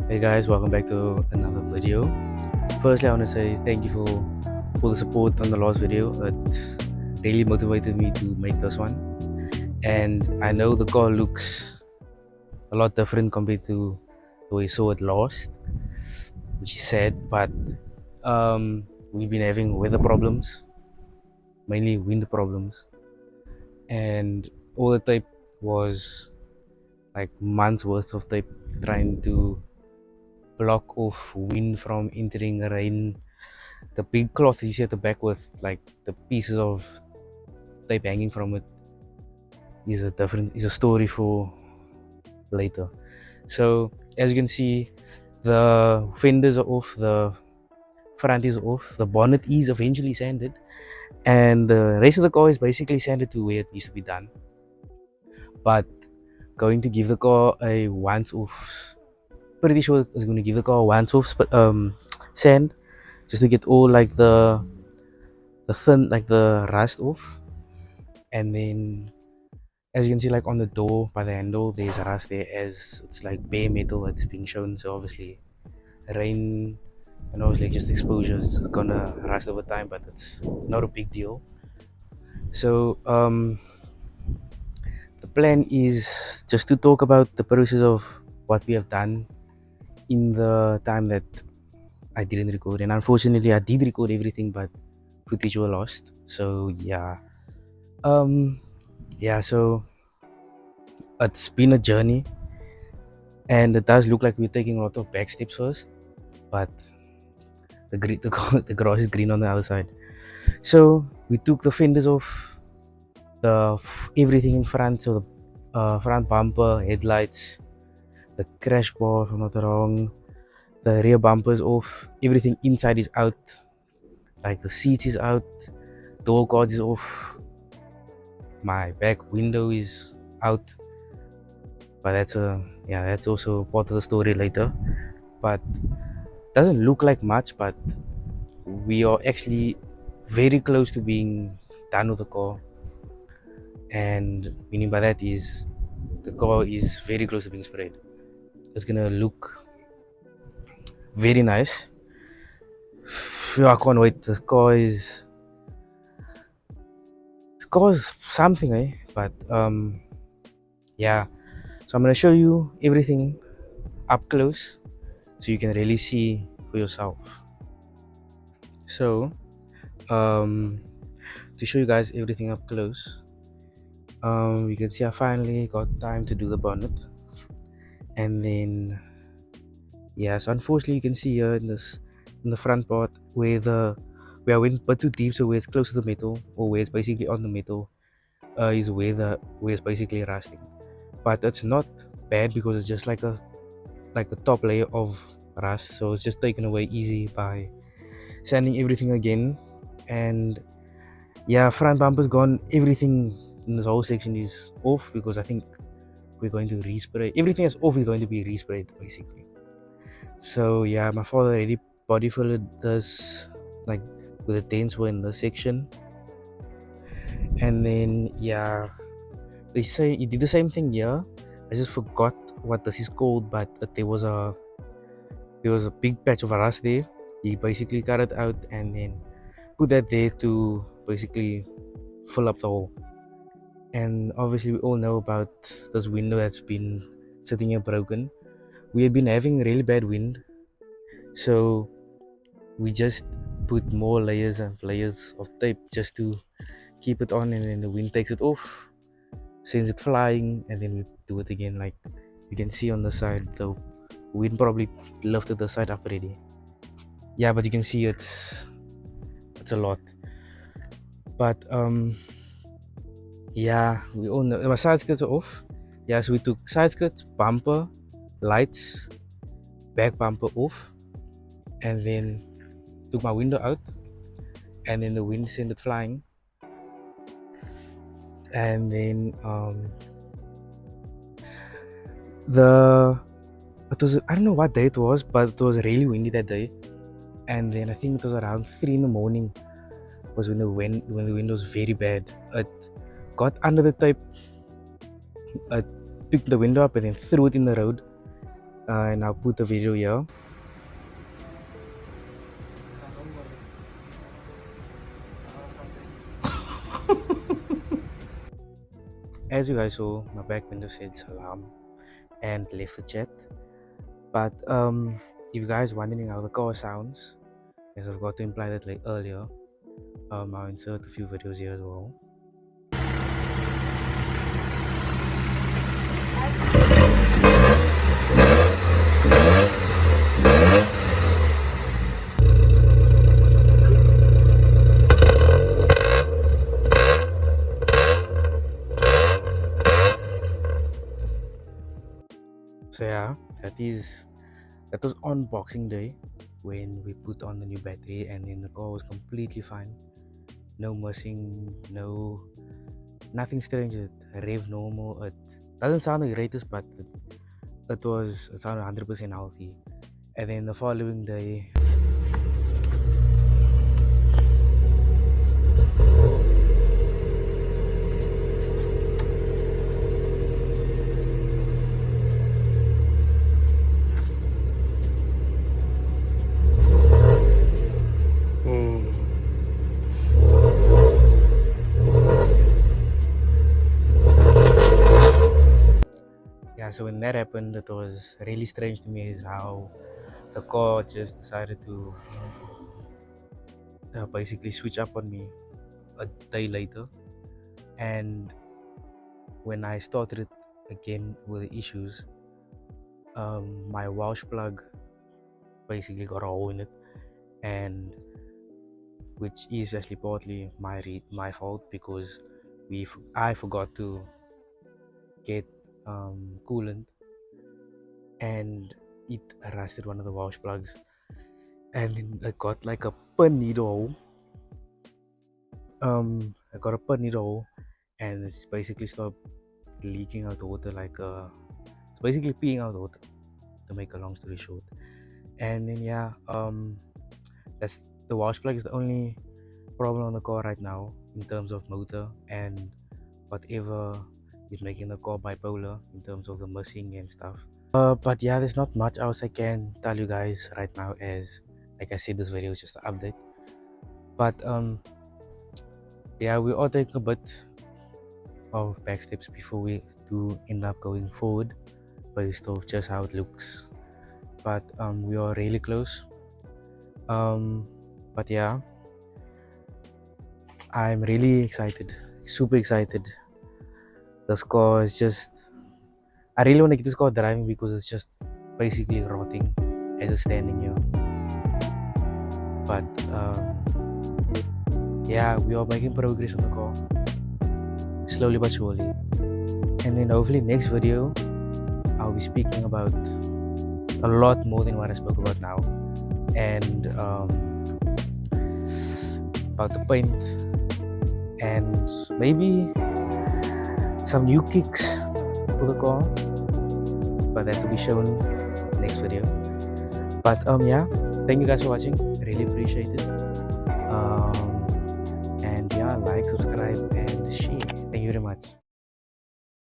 Hey guys, welcome back to another video. Firstly, I want to say thank you for the support on the last video. It really motivated me to make this one. And I know the car looks a lot different compared to the way you saw it last, which is sad. But we've been having weather problems, mainly wind problems, and all the tape was like months worth of tape trying to block off wind from entering, rain. The big cloth you see at the back with like the pieces of tape hanging from it is a story for later. So as you can see, the fenders are off, the front is off, the bonnet is eventually sanded, and the rest of the car is basically sanded to where it needs to be done. But going to give the car a once off, pretty sure it's going to give the car a once off sand, just to get all like the thin, like the rust off. And then as you can see, like on the door by the handle, there's rust there, as it's like bare metal that's being shown. So obviously rain and obviously just exposure is gonna rust over time, but it's not a big deal. So the plan is just to talk about the process of what we have done in the time that I didn't record. And unfortunately I did record everything, but footage were lost. So um so it's been a journey, and it does look like we're taking a lot of back steps first, but the grass is green on the other side. So we took the fenders off, everything in front, so the front bumper, headlights, the crash bar, if I'm not wrong, the rear bumper is off, everything inside is out, like the seat is out, door guard is off, my back window is out, but that's also part of the story later. But doesn't look like much, but we are actually very close to being done with the car. And meaning by that is the car is very close to being sprayed. It's gonna look very nice. I can't wait. The car is something, eh? But yeah. So I'm gonna show you everything up close so you can really see for yourself. So to show you guys everything up close, you can see I finally got time to do the bonnet. And then so unfortunately you can see here in the front part where I went but too deep, so where it's close to the metal, or where it's basically on the metal, is where it's basically rusting. But it's not bad because it's just like the top layer of rust, so it's just taken away easy by sanding everything again. And front bumper's gone, everything in this whole section is off because I think we're going to respray everything that's off is going to be resprayed basically. So my father already body filled this, like with the dents were in the section. And then they say he did the same thing here. I just forgot what this is called, but there was a big patch of rust there. He basically cut it out and then put that there to basically fill up the hole. And obviously we all know about this window that's been sitting here broken. We have been having really bad wind, so we just put more layers and layers of tape just to keep it on, and then the wind takes it off, sends it flying, and then we do it again. Like you can see on the side, the wind probably lifted the side up already. But you can see it's a lot. But we all know my side skirts are off. So we took side skirts, bumper, lights, back bumper off, and then took my window out, and then the wind sent it flying. And then I don't know what day it was, but it was really windy that day. And then I think it was around 3 in the morning was when the wind was very bad. It got under the tape, it picked the window up and then threw it in the road. and I'll put the video here. As you guys saw, my back window said salam and left the chat. But if you guys wondering how the car sounds, as I've got to imply that like earlier, I'll insert a few videos here as well. So yeah, that was on Boxing Day when we put on the new battery, and then the car was completely fine. No missing, nothing strange. It rev normal. It doesn't sound the greatest, but it sounded 100% healthy. And then the following day, yeah, so when that happened, it was really strange to me is how the car just decided to basically switch up on me a day later. And when I started it again with the issues, my wash plug basically got a hole in it, and which is actually partly my fault because I forgot to get coolant, and it rusted one of the wash plugs, and then I got like a pin needle. I got a pin needle, and it's basically stopped leaking out water it's basically peeing out water, to make a long story short. And then yeah, that's the wash plug is the only problem on the car right now in terms of motor and whatever is making the car bipolar in terms of the missing and stuff. But yeah, there's not much else I can tell you guys right now, as like I said, this video is just an update. But yeah, we are taking a bit of back steps before we do end up going forward based off just how it looks. But we are really close. But yeah, I'm really excited, super excited. This car is just, I really want to get this car driving because it's just basically rotting as it's standing here. But yeah, we are making progress on the car, slowly but surely. And then hopefully next video I'll be speaking about a lot more than what I spoke about now, and about the paint and maybe some new kicks for the car, but that will be shown next video. But yeah, thank you guys for watching, really appreciate it. And yeah, like, subscribe and share. Thank you very much.